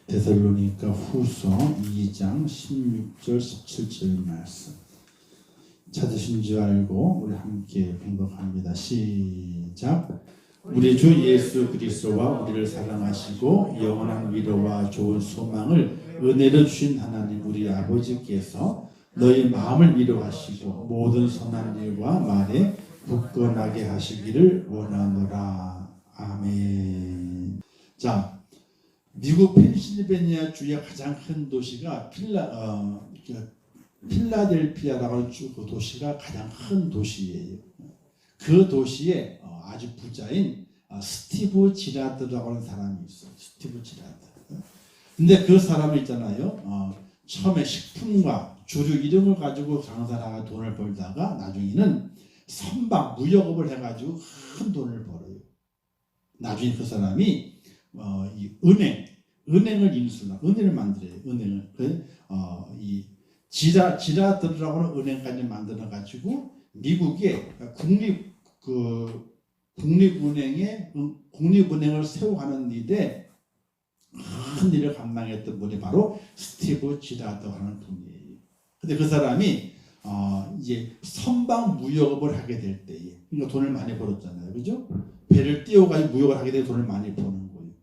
데살로니가 후서 2장 16절 17절 말씀 찾으신 줄 알고 우리 함께 봉독합니다. 시작. 우리 주 예수 그리스도와 우리를 사랑하시고 영원한 위로와 좋은 소망을 은혜로 주신 하나님 우리 아버지께서 너희 마음을 위로하시고 모든 선한 일과 말에 굳건하게 하시기를 원하노라. 아멘. 자, 미국 펜실베니아 주의 가장 큰 도시가 필라델피아라고 하는 그 도시가 가장 큰 도시예요. 그 도시에 아주 부자인 스티브 지라드라고 하는 사람이 있어요. 스티브 지라드. 근데 그 사람이 있잖아요. 처음에 식품과 주류 이름을 가지고 장사하다가 돈을 벌다가 나중에는 선박 무역업을 해가지고 큰 돈을 벌어요. 나중에 그 사람이 이 은행을 인수하고 은행을 만들어요. 은행을 이 지라드라고 하는 은행까지 만들어 가지고 미국의 국립은행을 세워가는 일에 큰 일을 감당했던 분이 바로 스티브 지라드라는 분이에요. 근데 그 사람이 이제 선박 무역업을 하게 될 때에 그러니까 돈을 많이 벌었잖아요, 그죠? 배를 띄워가지고 무역을 하게 되면 돈을 많이 버는 거예요.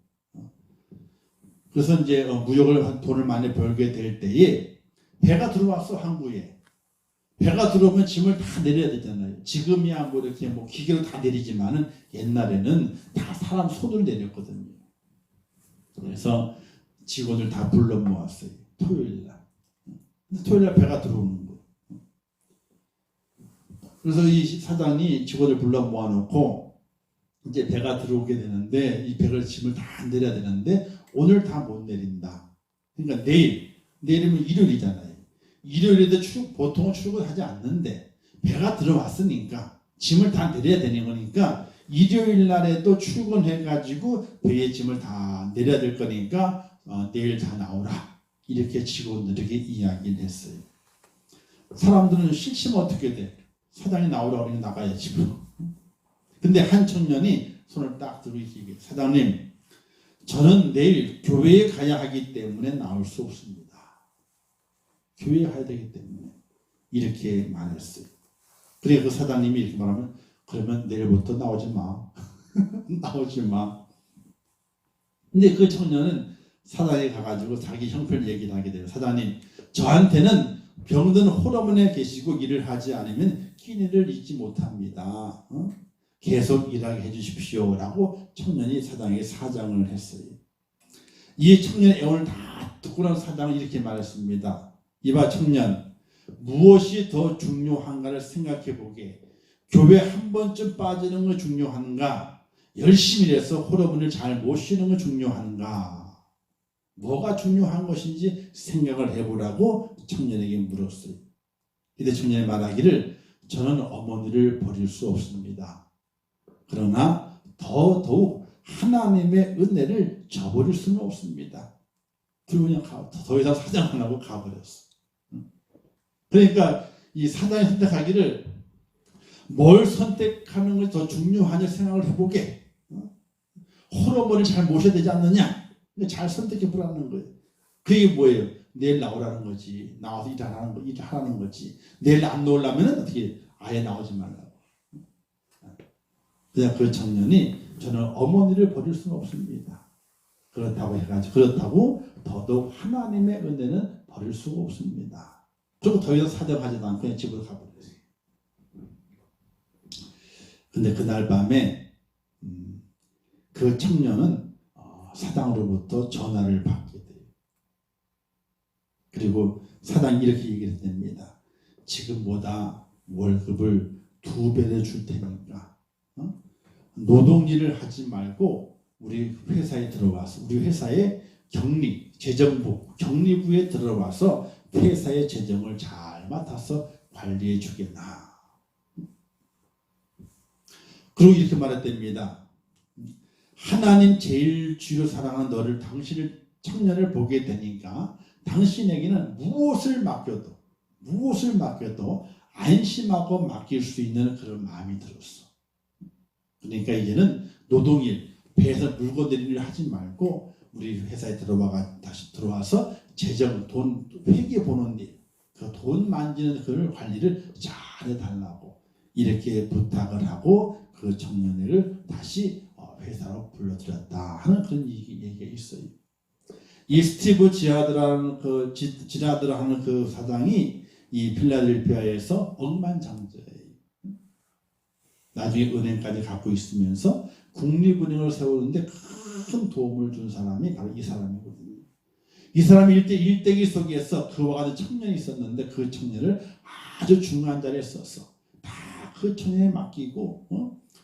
그래서 이제 돈을 많이 벌게 될 때에 배가 들어왔어, 항구에. 배가 들어오면 짐을 다 내려야 되잖아요. 지금이야 뭐 이렇게 뭐 기계로 다 내리지만은 옛날에는 다 사람 손으로 내렸거든요. 그래서 직원을 다 불러 모았어요. 토요일날. 토요일날 배가 들어오는 거예요. 그래서 이 사장이 직원을 불러 모아놓고 이제 배가 들어오게 되는데 이 배를 짐을 다 내려야 되는데 오늘 다 못 내린다. 그러니까 내일이면 일요일이잖아요. 일요일에도 보통은 출근하지 않는데 배가 들어왔으니까 짐을 다 내려야 되는 거니까 일요일 날에도 출근해가지고 배에 짐을 다 내려야 될 거니까 내일 다 나오라. 이렇게 직원들에게 이야기를 했어요. 사람들은 실시면 어떻게 돼? 사장이 나오라고 하면 나가야지. 근데 한 청년이 손을 딱 들고 얘기해. 사장님, 저는 내일 교회에 가야 하기 때문에 나올 수 없습니다. 교회에 가야 되기 때문에 이렇게 말했어요. 그래 그 사장님이 이렇게 말하면 그러면 내일부터 나오지 마. 나오지 마. 근데 그 청년은 사장에 가가지고 자기 형편 얘기를 하게 돼요. 사장님, 저한테는 병든 홀어머니에 계시고 일을 하지 않으면 끼니를 잊지 못합니다. 계속 일하게 해주십시오. 라고 청년이 사장에게 사장을 했어요. 이 청년의 애원을 다 듣고 난 사장은 이렇게 말했습니다. 이봐 청년, 무엇이 더 중요한가를 생각해 보게. 교회 한 번쯤 빠지는 거 중요한가? 열심히 해서 홀어머니를 잘 모시는 거 중요한가? 뭐가 중요한 것인지 생각을 해보라고 청년에게 물었어요. 이때 청년이 말하기를 저는 어머니를 버릴 수 없습니다. 그러나 더더욱 하나님의 은혜를 저버릴 수는 없습니다. 그리고 그냥 더 이상 사장 안 하고 가버렸어. 그러니까 이 사장이 선택하기를 뭘 선택하는 것이 더 중요하냐 생각을 해보게. 홀어머니를 잘 모셔야 되지 않느냐. 잘 선택해 보라는 거예요. 그게 뭐예요? 내일 나오라는 거지. 나와서 일하라는 거지. 내일 안 나오려면 어떻게 아예 나오지 말라고. 그냥 그 청년이 저는 어머니를 버릴 수는 없습니다. 그렇다고 더더욱 하나님의 은혜는 버릴 수가 없습니다. 그리고 더 이상 사정하지도 않고 그냥 집으로 가버렸어요. 근데 그날 밤에 그 청년은 사장으로부터 전화를 받게 돼요. 그리고 사장이 이렇게 얘기를 했답니다. 지금보다 월급을 2배를 줄 테니까 노동일을 하지 말고 우리 회사에 들어와서 우리 회사의 격리부에 들어와서 회사의 재정을 잘 맡아서 관리해 주겠나. 그리고 이렇게 말했답니다. 하나님 제일 주로 사랑하는 너를 당신을 청년을 보게 되니까 당신에게는 무엇을 맡겨도 안심하고 맡길 수 있는 그런 마음이 들었어. 그러니까 이제는 노동일, 배에서 물건 내리는 일 하지 말고 우리 회사에 들어와 들어와서 재정, 돈, 회계 보는 일, 그 돈 만지는 그 관리를 잘 해달라고 이렇게 부탁을 하고 그 청년을 다시 회사로 불러들였다 하는 그런 얘기가 있어요. 이 스티브 지라드라는 그 사장이 이 필라델피아에서 억만장자예요. 나중에 은행까지 갖고 있으면서 국립은행을 세우는데 큰 도움을 준 사람이 바로 이 사람이거든요. 이 사람이 일대기 속에서 그와 같은 청년이 있었는데 그 청년을 아주 중요한 자리에 썼어. 다 그 청년에 맡기고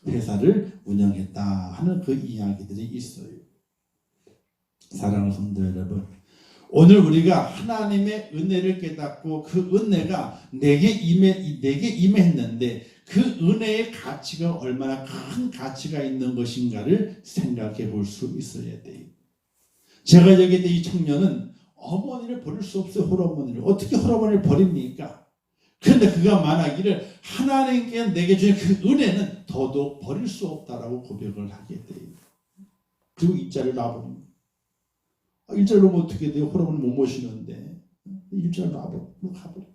회사를 운영했다 하는 그 이야기들이 있어요. 사랑하는 성도 여러분, 오늘 우리가 하나님의 은혜를 깨닫고 그 은혜가 내게 임했는데 그 은혜의 가치가 얼마나 큰 가치가 있는 것인가를 생각해 볼 수 있어야 돼요. 제가 여기 이 청년은 어머니를 버릴 수 없어요. 홀어머니를. 어떻게 홀어머니를 버립니까? 그런데 그가 말하기를 하나님께 내게 주신 그 은혜는 더더욱 버릴 수 없다라고 고백을 하게 돼요. 그리고 일자리를 놔버립니다. 일자리로 놓으면 어떻게 돼요? 홀어머니 못 모시는데 일자리로 놔버리고 가버려.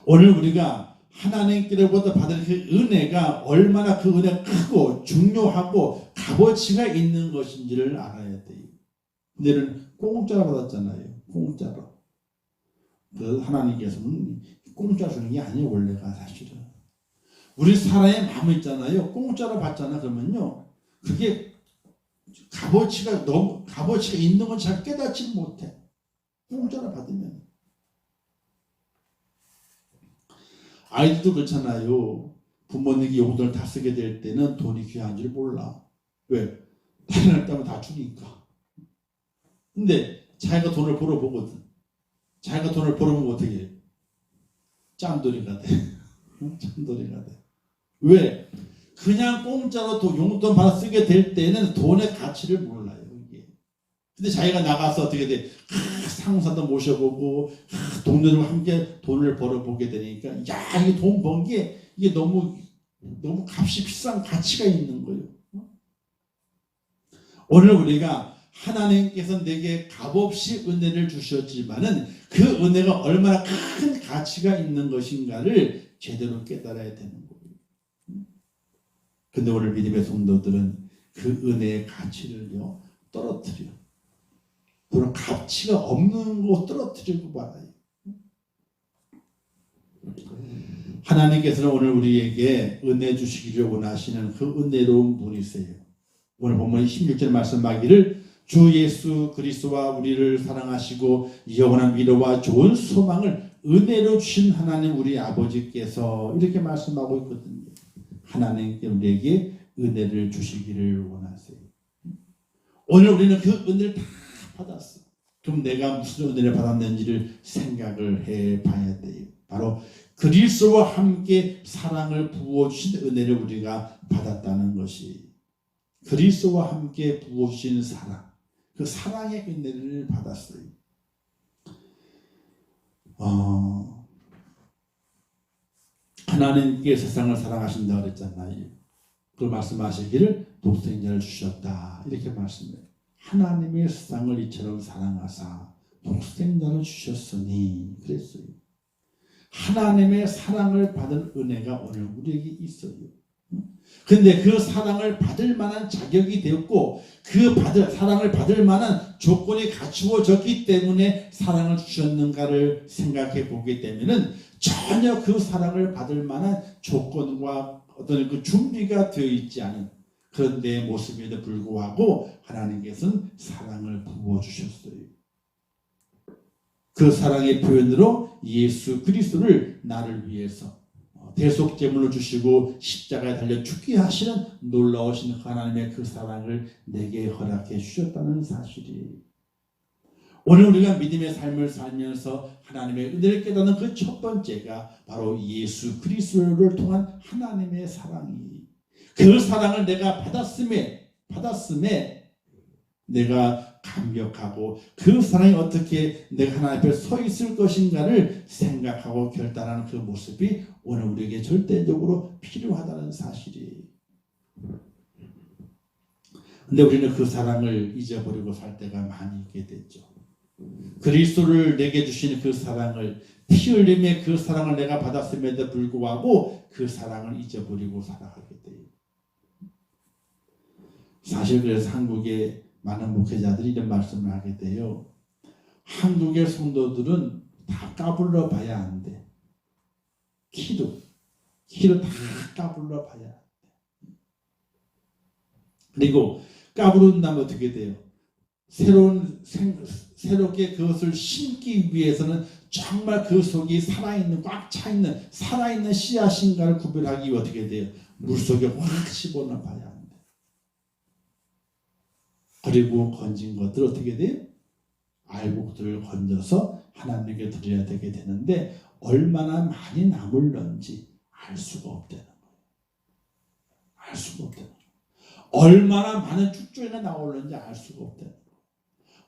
오늘 우리가 하나님께로부터 받은 그 은혜가 얼마나 그 은혜가 크고 중요하고 값어치가 있는 것인지를 알아야 돼요. 은혜는 공짜로 받았잖아요. 공짜로. 그 하나님께서는 공짜로 주는 게 아니에요. 원래가 사실은. 우리 사람의 마음 있잖아요. 공짜로 받잖아. 그러면요. 그게 값어치가 있는 건 잘 깨닫지 못해. 공짜로 받으면. 아이들도 그렇잖아요. 부모님이 용돈을 다 쓰게 될 때는 돈이 귀한 줄 몰라. 왜? 다른 할 때면 다 주니까. 근데 자기가 돈을 벌어보거든. 자기가 돈을 벌어보면 어떻게 해? 짠돌이가 돼. 짠돌이가 돼. 왜? 그냥 공짜로 용돈 받아 쓰게 될 때는 돈의 가치를 몰라요. 이게. 근데 자기가 나가서 어떻게 돼? 상사도 모셔보고 동료들과 함께 돈을 벌어보게 되니까 야, 이게 돈 번 게 이게 너무 값이 비싼 가치가 있는 거예요. 오늘 우리가 하나님께서 내게 값없이 은혜를 주셨지만은 그 은혜가 얼마나 큰 가치가 있는 것인가를 제대로 깨달아야 되는 거예요. 근데 오늘 믿음의 성도들은 그 은혜의 가치를요 떨어뜨려. 그런 가치가 없는 거 떨어뜨리고 말아요. 하나님께서는 오늘 우리에게 은혜 주시기를 원하시는 그 은혜로운 분이세요. 오늘 본문 16절 말씀하기를 주 예수 그리스도와 우리를 사랑하시고 영원한 위로와 좋은 소망을 은혜로 주신 하나님 우리 아버지께서 이렇게 말씀하고 있거든요. 하나님께 우리에게 은혜를 주시기를 원하세요. 오늘 우리는 그 은혜를 다 받았어. 그럼 내가 무슨 은혜를 받았는지를 생각을 해봐야 돼요. 바로 그리스도와 함께 사랑을 부어주신 은혜를 우리가 받았다는 것이 그리스도와 함께 부어주신 사랑, 그 사랑의 은혜를 받았어요. 하나님께 세상을 사랑하신다 그랬잖아요. 그 말씀하시기를 독생자를 주셨다 이렇게 말씀해요. 하나님의 세상을 이처럼 사랑하사 독생자를 주셨으니 그랬어요. 하나님의 사랑을 받은 은혜가 오늘 우리에게 있어요. 근데 그 사랑을 받을 만한 자격이 되었고 그 사랑을 받을 만한 조건이 갖추어졌기 때문에 사랑을 주셨는가를 생각해 보게 되면은 전혀 그 사랑을 받을 만한 조건과 어떤 그 준비가 되어 있지 않은 그런 내 모습에도 불구하고 하나님께서는 사랑을 부어주셨어요. 그 사랑의 표현으로 예수 그리스도를 나를 위해서 대속제물로 주시고 십자가에 달려 죽게 하시는 놀라우신 하나님의 그 사랑을 내게 허락해 주셨다는 사실이에요. 오늘 우리가 믿음의 삶을 살면서 하나님의 은혜를 깨닫는 그 첫 번째가 바로 예수 그리스도를 통한 하나님의 사랑이에요. 그 사랑을 내가 받았음에 내가 감격하고 그 사랑이 어떻게 내가 하나님 앞에 서 있을 것인가를 생각하고 결단하는 그 모습이 오늘 우리에게 절대적으로 필요하다는 사실이에요. 근데 우리는 그 사랑을 잊어버리고 살 때가 많이 있게 됐죠. 그리스도를 내게 주신 그 사랑을, 피 흘림의 그 사랑을 내가 받았음에도 불구하고 그 사랑을 잊어버리고 살아가게 돼요. 사실 그래서 한국의 많은 목회자들이 이런 말씀을 하게 돼요. 한국의 성도들은 다 까불러 봐야 안 돼. 키도 다 까불러 봐야 안 돼. 그리고 까부른다면 어떻게 돼요? 새롭게 그것을 심기 위해서는 정말 그 속이 살아있는, 꽉 차있는, 살아있는 씨앗인가를 구별하기 위해 어떻게 돼요? 물속에 확 집어넣어 봐야 안 돼. 그리고 건진 것들 어떻게 돼요? 알곡들을 건져서 하나님께 드려야 되게 되는데 얼마나 많이 남을런지 알 수가 없다는 거예요. 알 수가 없다는 거예요. 얼마나 많은 축조가 나올는지 알 수가 없다는 거예요.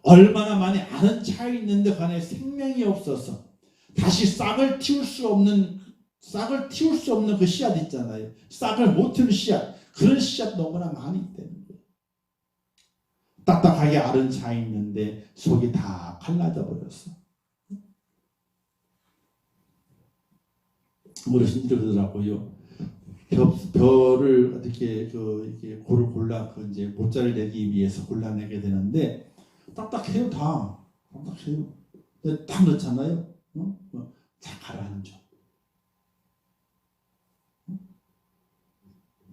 얼마나 많이 아는 차이 있는데 그 안에 생명이 없어서 다시 싹을 틔울 수 없는 그 씨앗 있잖아요. 싹을 못 틔우는 씨앗, 그런 씨앗 너무나 많이 있다는 거예요. 딱딱하게 아는 차이 있는데 속이 다 갈라져 버렸어. 어르신들이 그러더라고요. 벼를 어떻게 이렇게 고를 골라 이제 모짜를 내기 위해서 골라내게 되는데 딱딱해요. 다 딱딱해요. 근데 딱 넣잖아요. 잘 가라앉아.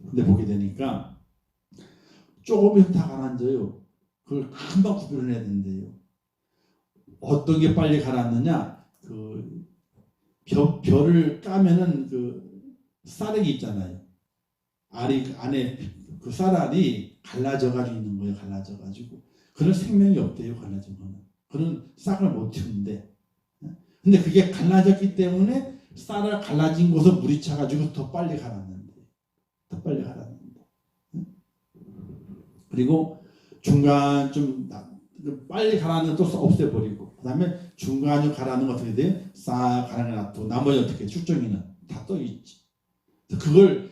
근데 보게 되니까 조금이면 다 가라앉아요. 그걸 금방 구별해야 된대요. 어떤 게 빨리 가라앉느냐? 벼를 까면은 쌀이 있잖아요. 알이 안에 그 쌀알이 갈라져가지고 있는 거예요. 갈라져가지고 그런 생명이 없대요. 갈라진 거는. 그런 싹을 못 틔운데. 근데 그게 갈라졌기 때문에 쌀알 갈라진 곳에 물이 차가지고 더 빨리 가라앉는데. 더 빨리 가라앉는데. 그리고 중간 좀 빨리 가라앉는 또 없애버리고 그 다음에 중간에 가라앉는 거 어떻게 돼요? 싹 가라앉아 놔두고 나머지 어떻게 축종이는 다 떠 있지. 그걸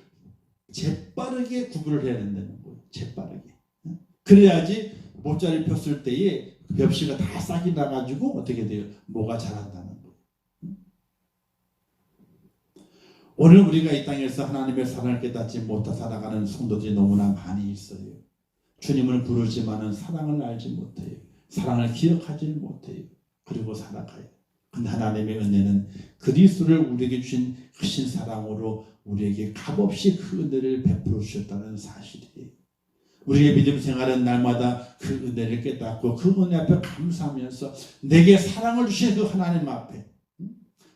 재빠르게 구분을 해야 된다는 거예요. 재빠르게. 그래야지 모짜를 폈을 때에 벽시가 다 싹이 나가지고 어떻게 돼요? 뭐가 자란다는 거예요. 오늘 우리가 이 땅에서 하나님의 사랑을 깨닫지 못하 살아가는 성도들이 너무나 많이 있어요. 주님을 부르지만은 사랑을 알지 못해요. 사랑을 기억하지 못해요. 그리고 살아가요. 근데 하나님의 은혜는 그리스도를 우리에게 주신 크신 사랑으로 우리에게 값없이 그 은혜를 베풀어 주셨다는 사실이에요. 우리의 믿음 생활은 날마다 그 은혜를 깨닫고 그 은혜 앞에 감사하면서 내게 사랑을 주신 그 하나님 앞에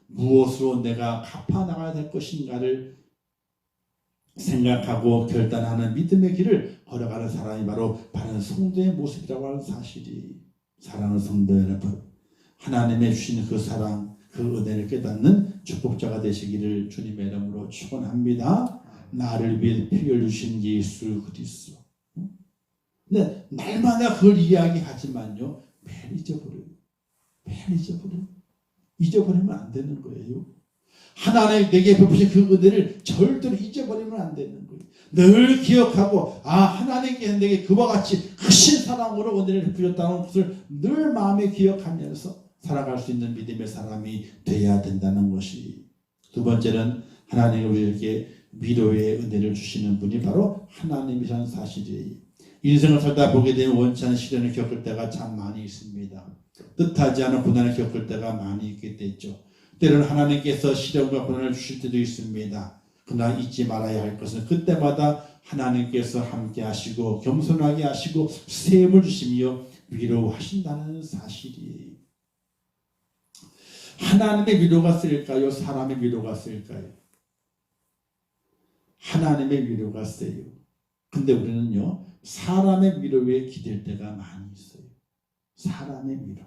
무엇으로 내가 갚아나가야 될 것인가를 생각하고 결단하는 믿음의 길을 걸어가는 사람이 바로 바른 성도의 모습이라고 하는 사실이, 사랑하는 성도 여러분, 하나님의 주신 그 사랑, 그 은혜를 깨닫는 축복자가 되시기를 주님의 이름으로 축원합니다. 나를 위해 피 흘리신 예수 그리스도. 근데 날마다 그걸 이야기하지만요, 매일 잊어버려요. 매일 잊어버려요. 잊어버리면 안 되는 거예요. 하나님 내게 베푸신 그 은혜를 절대로 잊어버리면 안 되는 거예요. 늘 기억하고 하나님께서 내게 그와 같이 크신 사랑으로 은혜를 베푸셨다는 것을 늘 마음에 기억하면서 살아갈 수 있는 믿음의 사람이 되어야 된다는 것이. 두 번째는 하나님이 우리에게 위로의 은혜를 주시는 분이 바로 하나님이라는 사실이에요. 인생을 살다 보게 되면 원치 않은 시련을 겪을 때가 참 많이 있습니다. 뜻하지 않은 고난을 겪을 때가 많이 있게 되죠. 때로는 하나님께서 시련과 고난을 주실 때도 있습니다. 그러나 잊지 말아야 할 것은 그때마다 하나님께서 함께 하시고 겸손하게 하시고 세움을 주시며 위로하신다는 사실이에요. 하나님의 위로가 쓸까요? 사람의 위로가 쓸까요? 하나님의 위로가 세요. 근데 우리는요, 사람의 위로에 기댈 때가 많이 있어요. 사람의 위로.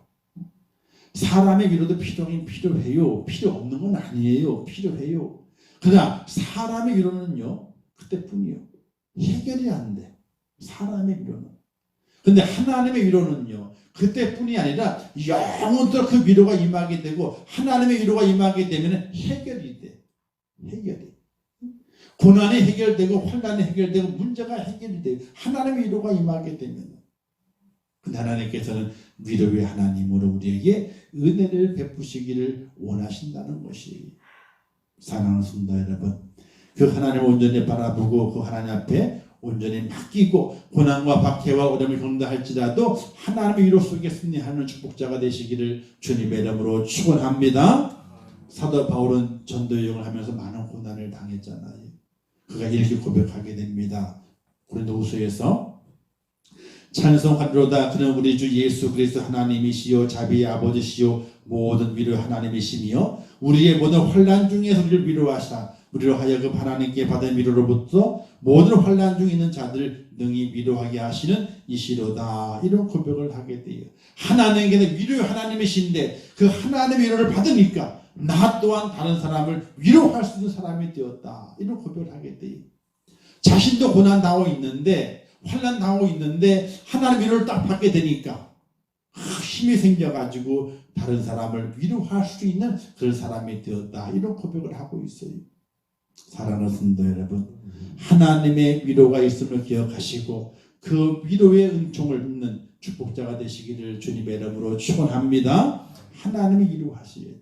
사람의 위로도 필요해요. 필요 없는 건 아니에요. 필요해요. 그러나 사람의 위로는요, 그때뿐이요. 해결이 안 돼. 사람의 위로는. 근데 하나님의 위로는요, 그때뿐이 아니라 영원토록 그 위로가 임하게 되고 하나님의 위로가 임하게 되면 해결이 돼. 해결이. 고난이 해결되고 환난이 해결되고 문제가 해결이 되고 하나님의 위로가 임하게 되면, 근데 하나님께서는 위로의 하나님으로 우리에게 은혜를 베푸시기를 원하신다는 것이, 사랑하는 성도 여러분, 그 하나님을 온전히 바라보고 그 하나님 앞에 온전히 맡기고 고난과 박해와 어려움을 겪는다 할지라도 하나님의 위로 속에 승리하는 축복자가 되시기를 주님의 이름으로 축원합니다. 사도 바울은 전도여행을 하면서 많은 고난을 당했잖아요. 그가 이렇게 고백하게 됩니다. 고린도후서에서 찬송하리로다. 그는 우리 주 예수 그리스도 하나님이시요 자비의 아버지시요 모든 위로의 하나님이시며 우리의 모든 환난 중에서 우리를 위로하시라. 우리로 하여금 하나님께 받은 위로로부터 모든 환난 중에 있는 자들을 능히 위로하게 하시는 이시로다. 이런 고백을 하게 돼요. 하나님께는 위로의 하나님이신데 그 하나님의 위로를 받으니까 나 또한 다른 사람을 위로할 수 있는 사람이 되었다. 이런 고백을 하게 돼요. 자신도 고난 당하고 있는데, 환난 당하고 있는데 하나님의 위로를 딱 받게 되니까 힘이 생겨가지고 다른 사람을 위로할 수 있는 그런 사람이 되었다. 이런 고백을 하고 있어요. 사랑하는 성도 여러분, 하나님의 위로가 있음을 기억하시고 그 위로의 은총을 입는 축복자가 되시기를 주님의 이름으로 축원합니다. 하나님이 위로하셔야 돼요.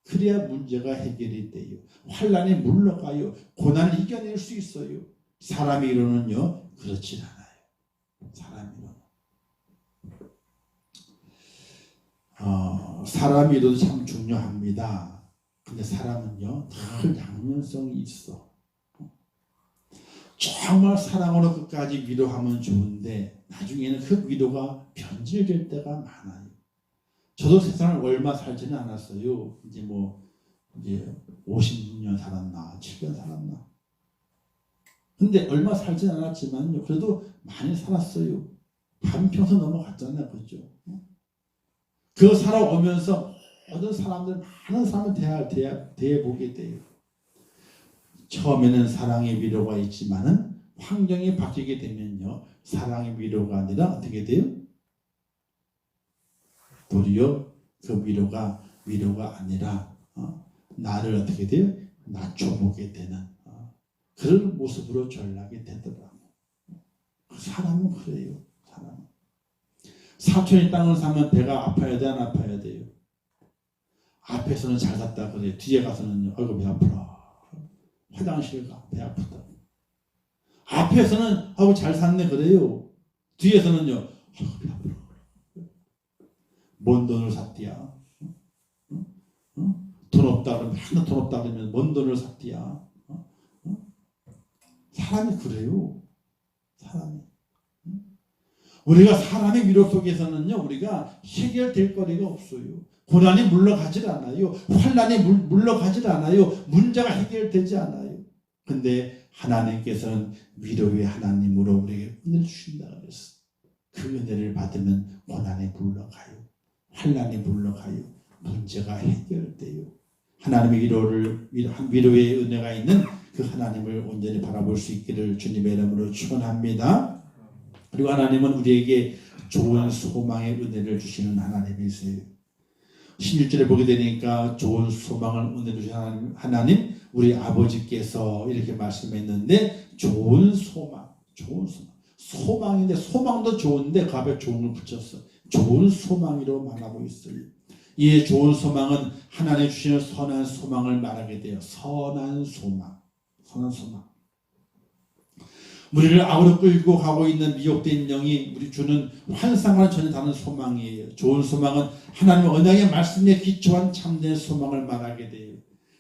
그래야 문제가 해결이 돼요. 환난이 물러가요. 고난을 이겨낼 수 있어요. 사람의 위로는요 그렇지 않아요. 사람의 위로는 사람의 위로도 참 중요합니다. 근데 사람은요 늘 양면성이 있어. 정말 사랑으로 끝까지 위로하면 좋은데 나중에는 그 위로가 변질될 때가 많아요. 저도 세상을 얼마 살지는 않았어요. 이제 56년 살았나 7년 살았나. 근데 얼마 살지는 않았지만요 그래도 많이 살았어요. 반평생 넘어갔잖아요. 그렇죠? 그 살아오면서 모든 사람들, 많은 사람을 대해보게 돼요. 처음에는 사랑의 위로가 있지만은 환경이 바뀌게 되면요 사랑의 위로가 아니라 어떻게 돼요? 도리어 그 위로가 아니라 나를 어떻게 돼요? 낮춰보게 되는 그런 모습으로 전락이 되더라고요. 사람은 그래요. 사람은. 사촌이 땅을 사면 배가 아파야 돼, 안 아파야 돼요? 앞에서는 잘 샀다 그래요. 뒤에 가서는 아이고 배 아프라. 화장실 가, 배 아프다. 앞에서는 아이고 잘 샀네 그래요. 뒤에서는요 아이고 배 아프라. 뭔 돈을 샀디야? 돈 없다 그러면 하나 돈 없다 그러면 뭔 돈을 샀디야? 사람이 그래요. 사람이. 우리가 사람의 위로 속에서는요 우리가 해결될 거리가 없어요. 고난이 물러가질 않아요. 환난이 물러가질 않아요. 문제가 해결되지 않아요. 근데 하나님께서는 위로의 하나님으로 우리에게 은혜를 주신다 그랬어. 그 은혜를 받으면 고난이 물러가요. 환난이 물러가요. 문제가 해결돼요. 하나님의 위로의 은혜가 있는 그 하나님을 온전히 바라볼 수 있기를 주님의 이름으로 축원합니다. 그리고 하나님은 우리에게 좋은 소망의 은혜를 주시는 하나님이세요. 16절에 보게 되니까 좋은 소망을 은혜를 주시는 하나님, 우리 아버지께서 이렇게 말씀했는데 좋은 소망. 소망인데 소망도 좋은데 그 앞에 좋은 걸 붙였어. 좋은 소망이라고 말하고 있어요. 이 좋은 소망은 하나님 주시는 선한 소망을 말하게 돼요. 선한 소망. 우리를 악으로 끌고 가고 있는 미혹된 영이 우리 주는 환상과는 전혀 다른 소망이에요. 좋은 소망은 하나님의 언약의 말씀에 기초한 참된 소망을 말하게 돼요.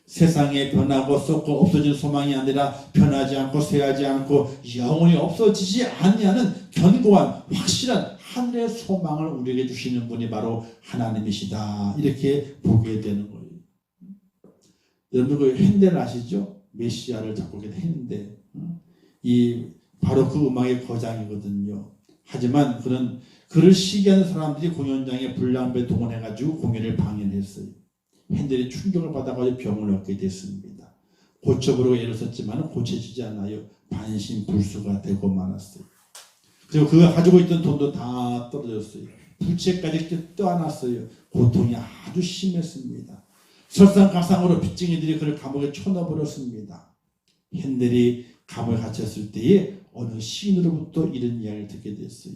세상에 변하고 썩고 없어진 소망이 아니라 변하지 않고 쇠하지 않고 영원히 없어지지 아니하는 견고한 확실한 하늘의 소망을 우리에게 주시는 분이 바로 하나님이시다. 이렇게 보게 되는 거예요. 여러분 그 핸델 아시죠? 메시아를 작곡한 핸델. 바로 그 음악의 거장이거든요. 하지만 그를 시기하는 사람들이 공연장에 불량배 동원해가지고 공연을 방해했어요. 핸델이 충격을 받아가지고 병을 얻게 됐습니다. 고쳐보려고 애를 썼지만 고쳐지지 않아요. 반신불수가 되고 말았어요. 그리고 그가 가지고 있던 돈도 다 떨어졌어요. 부채까지 떠안았어요. 고통이 아주 심했습니다. 설상가상으로 빚쟁이들이 그를 감옥에 쳐넣어버렸습니다. 핸델이 감옥에 갇혔을 때에 어느 시인으로부터 이런 이야기를 듣게 됐어요.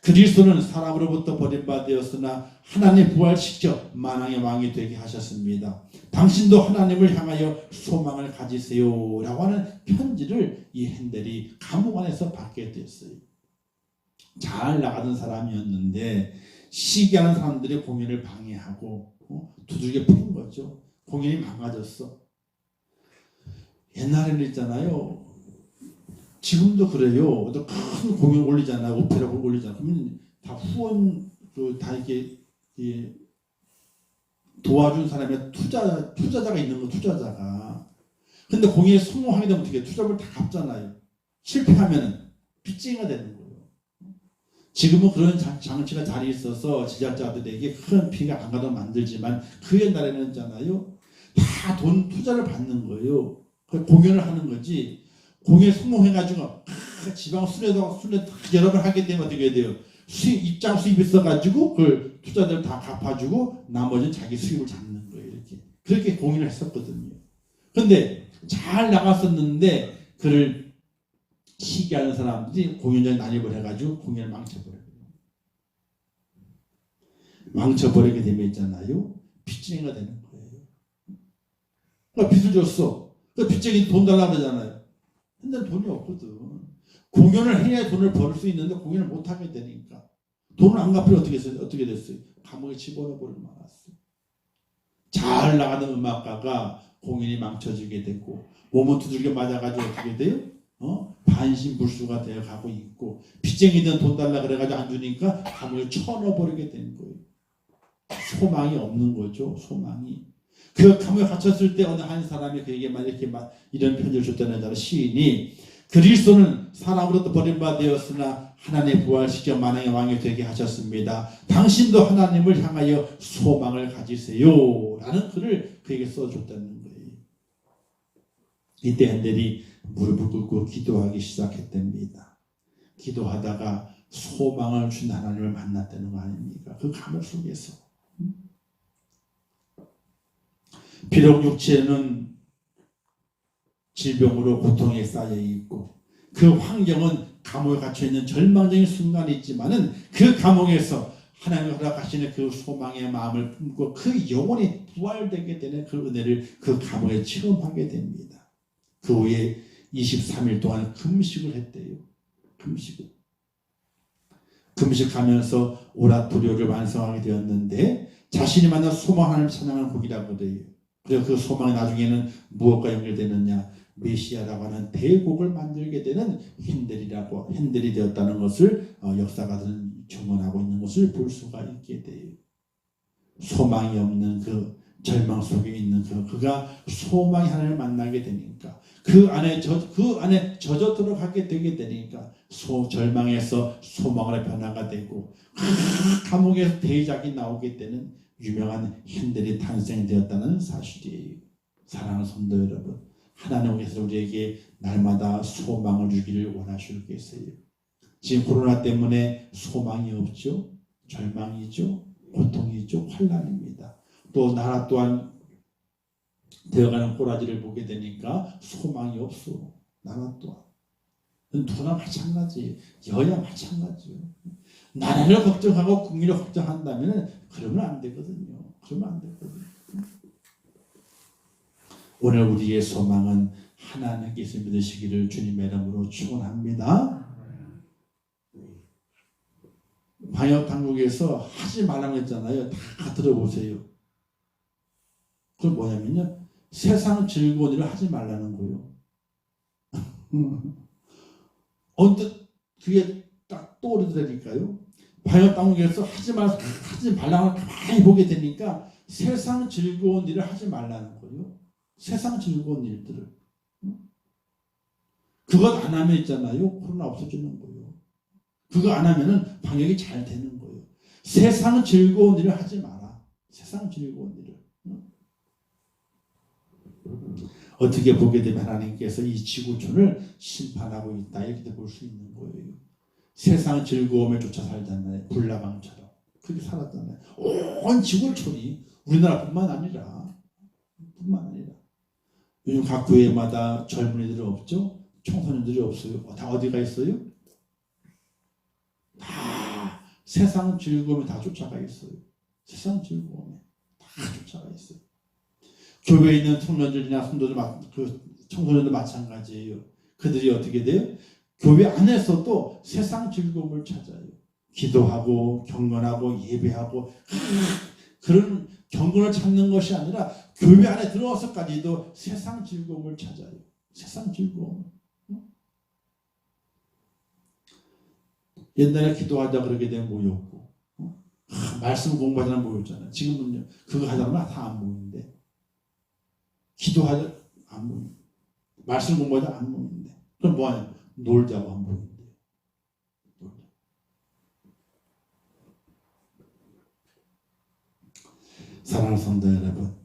그리스도는 사람으로부터 버림받았으나 하나님 부활시켜 만왕의 왕이 되게 하셨습니다. 당신도 하나님을 향하여 소망을 가지세요 라고 하는 편지를 이 핸델이 감옥 안에서 받게 됐어요. 잘 나가던 사람이었는데 시기하는 사람들의 공연을 방해하고 두들겨 팬 거죠. 공연이 망가졌어. 옛날에는 있잖아요. 지금도 그래요. 큰 공연 올리잖아요. 오페라 올리잖아요. 그러면 다 후원, 다 이렇게 도와준 사람의 투자자가 있는 거, 투자자가. 근데 공연에 성공하게 되면 어떻게 투자를 다 갚잖아요. 실패하면 빚쟁이가 되는 거예요. 지금은 그런 장치가 잘 있어서 제작자들에게 큰 피해가 안 가도록 만들지만 그 옛날에는 있잖아요. 다 돈 투자를 받는 거예요. 공연을 하는 거지. 공연 성공해가지고 지방 순회도 여러 번 하게 되면 어떻게 돼요? 입장 수입이 있어가지고 그걸 투자들 다 갚아주고 나머지는 자기 수입을 잡는 거예요. 그렇게 공연을 했었거든요. 그런데 잘 나갔었는데 그를 시기하는 사람들이 공연장에 난입을 해가지고 공연을 망쳐버려요. 망쳐버리게 되면 있잖아요. 빚쟁이가 되는 거예요. 그러니까 빚을 줬어. 그 빚쟁이 돈 달라고 그러잖아요. 근데 돈이 없거든. 공연을 해야 돈을 벌 수 있는데 공연을 못하게 되니까 돈을 안 갚으면 어떻게 됐어요? 감옥에 집어넣어버리고 말았어요. 잘 나가는 음악가가 공연이 망쳐지게 되고 몸은 두들겨 맞아가지고 어떻게 돼요? 반신불수가 되어가고 있고 빚쟁이든 돈 달라 그래가지고 안 주니까 감옥에 쳐넣어버리게 되는 거예요. 소망이 없는 거죠. 소망이. 그 감옥에 갇혔을 때 어느 한 사람이 그에게 이런 편지를 줬다는 시인이 그리스도는 사람으로부터 버림받았으나 하나님 부활시켜 만왕의 왕이 되게 하셨습니다. 당신도 하나님을 향하여 소망을 가지세요 라는 글을 그에게 써줬다는 거예요. 이때 핸델이 무릎을 꿇고 기도하기 시작했답니다. 기도하다가 소망을 준 하나님을 만났다는 거 아닙니까? 그 감옥 속에서. 비록 육체는 질병으로 고통에 쌓여 있고 그 환경은 감옥에 갇혀 있는 절망적인 순간이 있지만은 그 감옥에서 하나님이 허락하시는 그 소망의 마음을 품고 그 영혼이 부활되게 되는 그 은혜를 그 감옥에 체험하게 됩니다. 그 후에 23일 동안 금식을 했대요. 금식하면서 오라토리오를 완성하게 되었는데 자신이 만난 소망 하나님을 찬양하는 곡이라고 그래요. 그래서 그 소망이 나중에는 무엇과 연결되느냐? 메시아라고 하는 대곡을 만들게 되는 핸델이 되었다는 것을 역사가들은 증언하고 있는 것을 볼 수가 있게 돼요. 소망이 없는 그 절망 속에 있는 그가 소망이 하나님을 만나게 되니까 그 안에 젖어들어 가게 되게 되니까 절망에서 소망으로 변화가 되고 그 감옥에서 대작이 나오게 되는 유명한 핸델이 탄생되었다는 사실이에요. 사랑하는 성도 여러분, 하나님께서 우리에게 날마다 소망을 주기를 원하시겠어요. 지금 코로나 때문에 소망이 없죠. 절망이죠. 고통이죠. 환난입니다. 또 나라 또한 되어가는 꼬라지를 보게 되니까 소망이 없어. 나라 또한. 누구나 마찬가지. 여야 마찬가지요. 나라를 걱정하고 국민을 걱정한다면 그러면 안 되거든요. 오늘 우리의 소망은 하나님께서 믿으시기를 주님의 이름으로 축원합니다. 방역당국에서 하지 말라고 했잖아요. 다 들어보세요. 그건 뭐냐면요. 세상 즐거운 일을 하지 말라는 거예요. 언뜻 그게 딱 떠오르더라니까요. 방역당국에서 하지 말라고 가만히 보게 되니까 세상 즐거운 일을 하지 말라는 거예요. 세상 즐거운 일들을. 그것 안 하면 있잖아요. 코로나 없어지는 거예요. 그거 안 하면은 방역이 잘 되는 거예요. 세상 즐거운 일을 하지 마라. 세상 즐거운 일을. 어떻게 보게 되면 하나님께서 이 지구촌을 심판하고 있다 이렇게 볼 수 있는 거예요. 세상 즐거움을 쫓아 살잖아요. 불나방처럼 그렇게 살았잖아요. 온 지구촌이 우리나라뿐만 아니라 요즘 각 교회마다 젊은이들이 없죠? 청소년들이 없어요. 다 어디가 있어요? 다 세상 즐거움에 다 쫓아가 있어요. 세상 즐거움에 다 쫓아가 있어요. 교회에 있는 청년들이나 성도들, 청소년들 마찬가지예요. 그들이 어떻게 돼요? 교회 안에서도 세상 즐거움을 찾아요. 기도하고 경건하고 예배하고 그런 경건을 찾는 것이 아니라 교회 안에 들어와서까지도 세상 즐거움을 찾아요. 세상 즐거움. 옛날에 기도하자 그러게 되면 모였고, 말씀 공부하자면 모였잖아요. 지금은요, 그거 하자면 다 안 모이는데, 기도하자 안 모이는데, 말씀 공부하자 안 모이는데, 그럼 뭐 하냐? 놀자고 안 모이는데. 사랑하는 성도 여러분,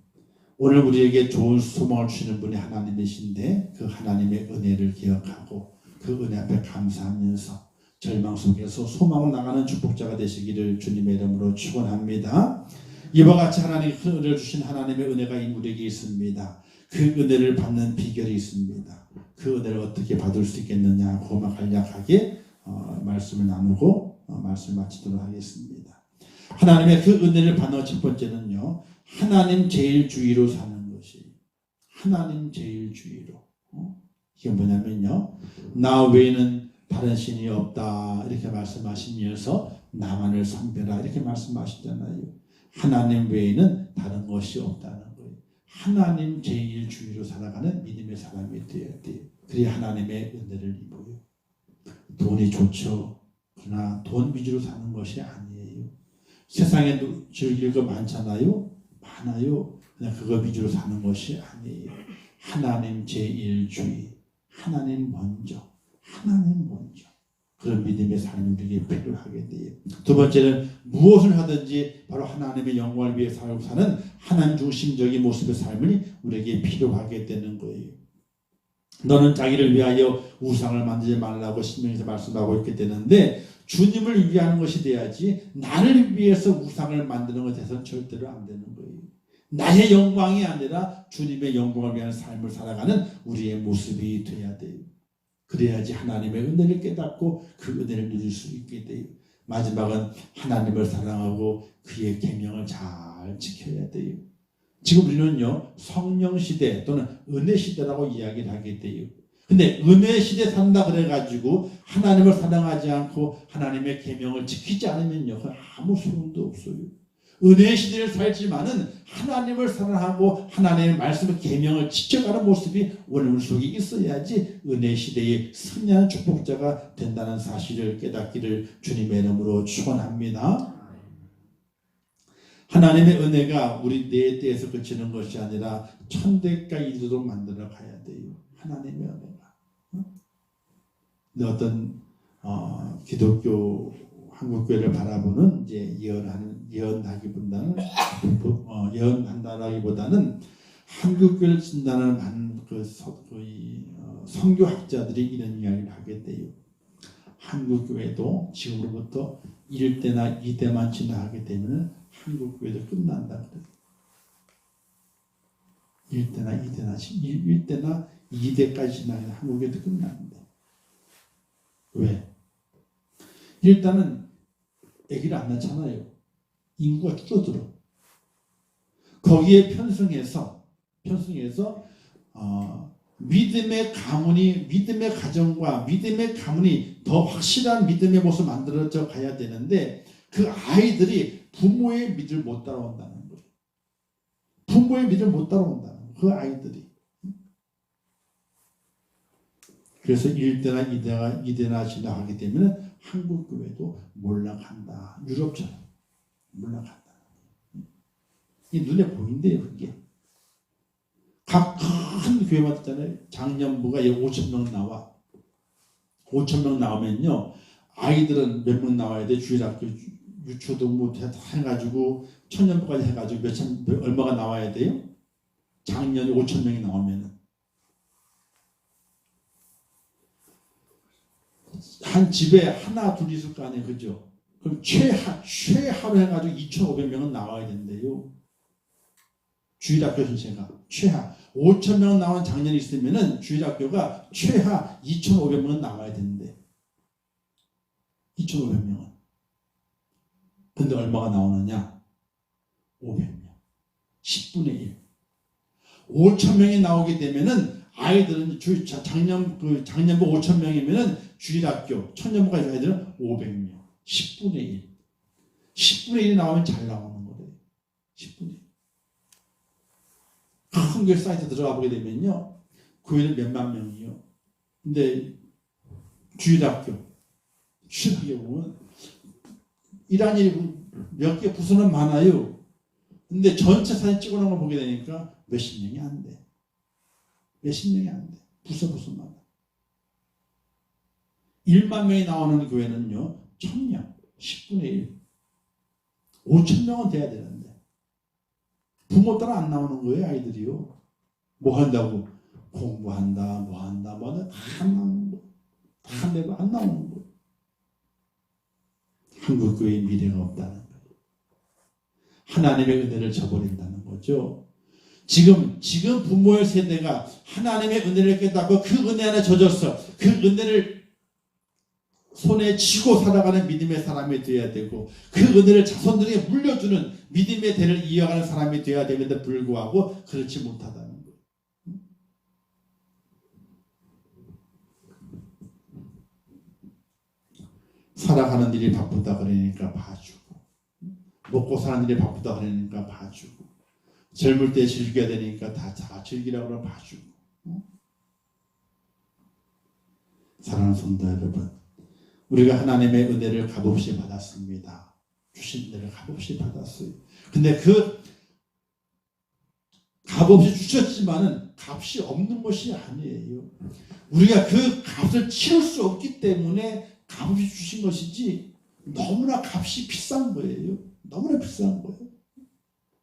오늘 우리에게 좋은 소망을 주시는 분이 하나님이신데 그 하나님의 은혜를 기억하고 그 은혜 앞에 감사하면서 절망 속에서 소망을 나가는 축복자가 되시기를 주님의 이름으로 축원합니다. 이와 같이 하나님 큰 은혜를 주신 하나님의 은혜가 우리에게 있습니다. 그 은혜를 받는 비결이 있습니다. 그 은혜를 어떻게 받을 수 있겠느냐, 그것만 간략하게 말씀을 나누고 말씀을 마치도록 하겠습니다. 하나님의 그 은혜를 받는 첫 번째는요, 하나님 제일주의로 사는 것이. 하나님 제일주의로. 이게 뭐냐면요, 나 외에는 다른 신이 없다 이렇게 말씀하시면서 나만을 섬겨라 이렇게 말씀하시잖아요. 하나님 외에는 다른 것이 없다는 거예요. 하나님 제일주의로 살아가는 믿음의 사람이 되어야 돼요. 그래야 하나님의 은혜를 입어요. 돈이 좋죠. 그러나 돈 위주로 사는 것이 아니에요. 세상에 즐길 거 많잖아요. 많아요. 그냥 그거 위주로 사는 것이 아니에요. 하나님 제일주의, 하나님 먼저, 하나님 먼저. 그런 믿음의 삶이 우리에게 필요하게 돼요. 두 번째는 무엇을 하든지 바로 하나님의 영광을 위해 살고 사는 하나님 중심적인 모습의 삶이 우리에게 필요하게 되는 거예요. 너는 자기를 위하여 우상을 만들지 말라고 신명에서 말씀하고 있게 되는데, 주님을 위하는 것이 돼야지 나를 위해서 우상을 만드는 것에 대해서는 절대로 안 되는 거예요. 나의 영광이 아니라 주님의 영광을 위한 삶을 살아가는 우리의 모습이 돼야 돼요. 그래야지 하나님의 은혜를 깨닫고 그 은혜를 누릴 수 있게 돼요. 마지막은 하나님을 사랑하고 그의 계명을 잘 지켜야 돼요. 지금 우리는요, 성령 시대 또는 은혜 시대라고 이야기를 하게 돼요. 근데 은혜 시대 산다 그래가지고 하나님을 사랑하지 않고 하나님의 계명을 지키지 않으면요, 아무 소용도 없어요. 은혜 시대를 살지만은 하나님을 사랑하고 하나님의 말씀의 계명을 지켜가는 모습이 우리 속에 있어야지 은혜 시대의 승리하는 축복자가 된다는 사실을 깨닫기를 주님의 이름으로 축원합니다. 하나님의 은혜가 우리 내 때에서 그치는 것이 아니라 천대까지 이르도록 만들어 가야 돼요. 하나님의 은혜가. 근데 어떤 기독교 한국교회를 바라보는 이제 예언한다라기보다는 한국교회를 진단하는 많은 선교학자들이 이런 이야기를 하게 돼요. 한국교회도 지금으로부터 1대나 2대만 지나가게 되면 한국교회도 끝난다 그래요. 1대나 2대까지 지나면 한국교회도 끝나는데. 왜? 일단은 아기를 안 낳잖아요. 인구가 줄어들어. 거기에 편승해서 믿음의 가정과 믿음의 가문이 더 확실한 믿음의 모습을 만들어져 가야 되는데, 그 아이들이 부모의 믿음을 못 따라온다는 거예요. 부모의 믿음을 못 따라온다는 거예요. 그 아이들이. 그래서 1대나 2대나 지나가게 되면 한국 교회도 몰락한다. 유럽처럼 몰락한다. 이 눈에 보인대요, 그게. 각 큰 교회마다 있잖아요. 장년부가 5,000명 나와. 5,000명 나오면요, 아이들은 몇 명 나와야 돼? 주일학교, 유초등부 해가지고 청년부까지 해가지고 얼마가 나와야 돼요? 장년이 5,000명이 나오면은. 한 집에 하나 둘 있을 거 아니에요, 그죠? 그럼 최하로 해가지고 2,500명은 나와야 된대요. 주일학교 전체가 최하 5,000명 나온 작년이 있으면은 주일학교가 최하 2,500명은 나와야 되는데 2,500명은. 근데 얼마가 나오느냐? 500명. 10분의 1. 5,000명이 나오게 되면은 아이들은 작년부 5,000명이면은 주일학교, 천년부까지 아이들은 500명. 10분의 1. 10분의 1이 나오면 잘 나오는 거예요. 10분의 1. 큰 교회 사이트 들어가 보게 되면요. 교회는 몇만 명이요. 근데 주일학교 보면 1학년이 몇 개 부서는 많아요. 근데 전체 사진 찍어놓은 걸 보게 되니까 몇십 명이 안 돼. 몇십 명이 안 돼. 부서마다. 1만 명이 나오는 교회는요. 1,000명. 10분의 1. 5,000명은 돼야 되는데. 부모 따라 안 나오는 거예요, 아이들이요. 뭐 한다고? 공부한다, 뭐 한다, 다 안 나오는 거예요. 다 내고 안 나오는 거예요. 한국 교회의 미래가 없다는 거예요. 하나님의 은혜를 저버린다는 거죠. 지금 부모의 세대가 하나님의 은혜를 깨닫고 그 은혜 안에 젖어서 그 은혜를 손에 쥐고 살아가는 믿음의 사람이 되어야 되고 그 은혜를 자손들에게 물려주는 믿음의 대를 이어가는 사람이 되어야 됨에도 불구하고 그렇지 못하다는 거예요. 살아가는 일이 바쁘다 그러니까 봐주고 먹고 사는 일이 바쁘다 그러니까 봐주고 젊을 때 즐겨야 되니까 다 즐기라고 그러면 봐주고. 사랑하는 성도 여러분, 우리가 하나님의 은혜를 값없이 받았습니다. 주신 은혜를 값없이 받았어요. 근데 그 값없이 주셨지만은 값이 없는 것이 아니에요. 우리가 그 값을 치를 수 없기 때문에 값없이 주신 것이지 너무나 값이 비싼 거예요. 너무나 비싼 거예요.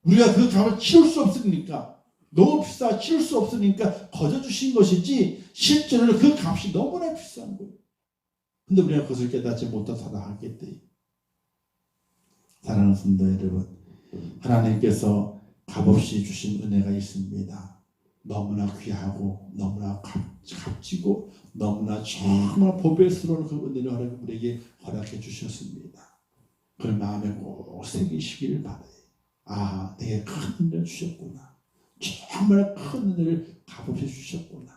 우리가 그 값을 치울 수 없으니까 너무 비싸 치울 수 없으니까 거저 주신 것이지 실제로는 그 값이 너무나 비싼 거예요. 근데 우리가 그것을 깨닫지 못해 살아가게 돼요. 사랑하는 성도 여러분, 하나님께서 값없이 주신 은혜가 있습니다. 너무나 귀하고 너무나 값지고 너무나 정말 보배스러운 그 은혜를 우리에게 허락해 주셨습니다. 그걸 마음에 꼭 새기시기를 바라요. 아, 내게 큰 은혜를 주셨구나. 정말 큰 은혜를 값없이 주셨구나.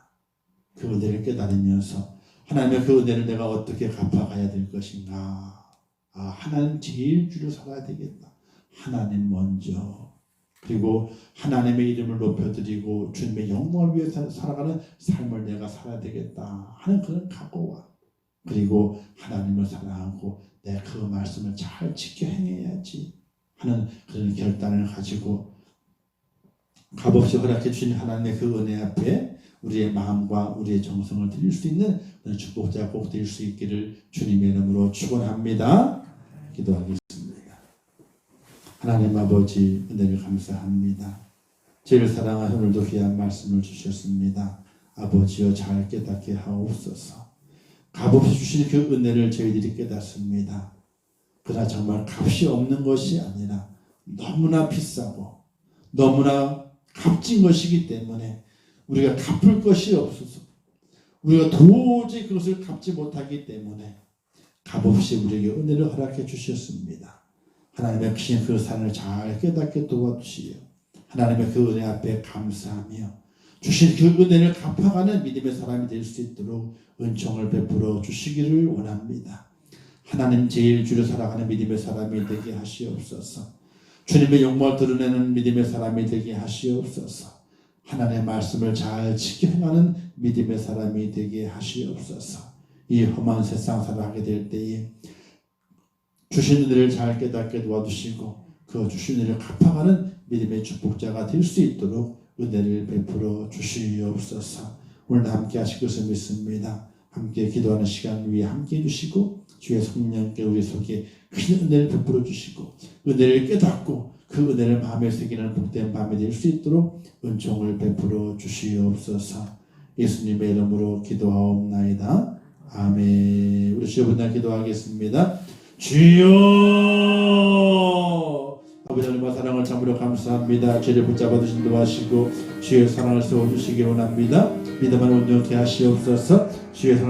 그 은혜를 깨달으면서 하나님의 그 은혜를 내가 어떻게 갚아가야 될 것인가. 아, 하나님 제일 주로 살아야 되겠다. 하나님 먼저. 그리고 하나님의 이름을 높여드리고 주님의 영광을 위해 살아가는 삶을 내가 살아야 되겠다 하는 그런 각오와 그리고 하나님을 사랑하고 내가 그 말씀을 잘 지켜 행해야지 하는 그런 결단을 가지고 값없이 허락해 주신 하나님의 그 은혜 앞에 우리의 마음과 우리의 정성을 드릴 수 있는 그런 축복자 꼭 될 수 있기를 주님의 이름으로 축원합니다. 기도하겠습니다. 하나님 아버지 은혜를 감사합니다. 저희를 사랑하여 오늘도 귀한 말씀을 주셨습니다. 아버지여 잘 깨닫게 하옵소서. 값없이 주신 그 은혜를 저희들이 깨닫습니다. 그러나 정말 값이 없는 것이 아니라 너무나 비싸고 너무나 값진 것이기 때문에 우리가 갚을 것이 없어서 우리가 도저히 그것을 갚지 못하기 때문에 값없이 우리에게 은혜를 허락해 주셨습니다. 하나님의 크신 그 산을 잘 깨닫게 도와주시오. 하나님의 그 은혜 앞에 감사하며 주신 그 은혜를 갚아가는 믿음의 사람이 될 수 있도록 은총을 베풀어 주시기를 원합니다. 하나님 제일 주로 살아가는 믿음의 사람이 되게 하시옵소서. 주님의 영광을 드러내는 믿음의 사람이 되게 하시옵소서. 하나님의 말씀을 잘 지켜 행하는 믿음의 사람이 되게 하시옵소서. 이 험한 세상 살아가게 될 때에 주신 은혜를 잘 깨닫게 도와주시고 그 주신 은혜를 갚아가는 믿음의 축복자가 될 수 있도록 은혜를 베풀어 주시옵소서. 오늘 함께 하실 것을 믿습니다. 함께 기도하는 시간 위에 함께 해주시고 주의 성령께 우리 속에 큰 은혜를 베풀어 주시고 은혜를 깨닫고 그 은혜를 마음에 새기는 복된 밤이 될 수 있도록 은총을 베풀어 주시옵소서. 예수님의 이름으로 기도하옵나이다. 아멘. 우리 주여 분들 기도하겠습니다. 주여. 아버지 하나님과 사랑을 참으로 감사합니다. 죄를 붙잡아 주신도 하시고 주의 사랑을 세워주시기 원합니다. 믿음을 온전케 하시옵소서. 주의 사랑